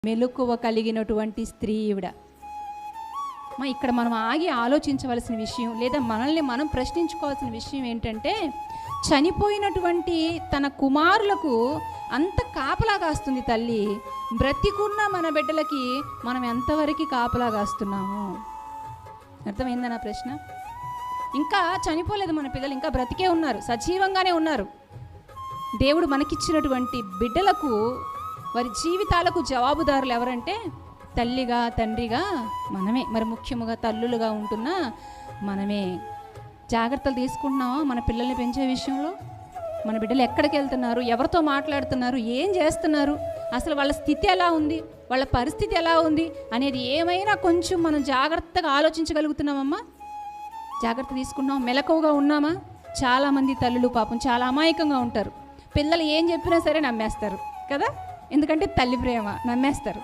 మెలకువ కలిగినటువంటి స్త్రీ ఈవిడ. ఇక్కడ మనం ఆగి ఆలోచించవలసిన విషయం, లేదా మనల్ని మనం ప్రశ్నించుకోవాల్సిన విషయం ఏంటంటే, చనిపోయినటువంటి తన కుమారులకు అంత కాపలా కాస్తుంది తల్లి, బ్రతికున్న మన బిడ్డలకి మనం ఎంతవరకు కాపలా కాస్తున్నాము? అర్థమైందా నా ప్రశ్న? ఇంకా చనిపోలేదు మన పిల్లలు, ఇంకా బ్రతికే ఉన్నారు, సజీవంగానే ఉన్నారు. దేవుడు మనకిచ్చినటువంటి బిడ్డలకు, వారి జీవితాలకు జవాబుదారులు ఎవరంటే తల్లిగా తండ్రిగా మనమే. మరి ముఖ్యముగా తల్లులుగా ఉంటున్న మనమే. జాగ్రత్తలు తీసుకుంటున్నావా మన పిల్లల్ని పెంచే విషయంలో? మన బిడ్డలు ఎక్కడికి వెళ్తున్నారు, ఎవరితో మాట్లాడుతున్నారు, ఏం చేస్తున్నారు, అసలు వాళ్ళ స్థితి ఎలా ఉంది, వాళ్ళ పరిస్థితి ఎలా ఉంది అనేది ఏమైనా కొంచెం మనం జాగ్రత్తగా ఆలోచించగలుగుతున్నామమ్మా? జాగ్రత్త తీసుకున్నాం, మెలకువగా ఉన్నామా? చాలామంది తల్లులు పాపం చాలా అమాయకంగా ఉంటారు. పిల్లలు ఏం చెప్పినా సరే నమ్మేస్తారు కదా, ఎందుకంటే తల్లి ప్రేమ, నమ్మేస్తారు.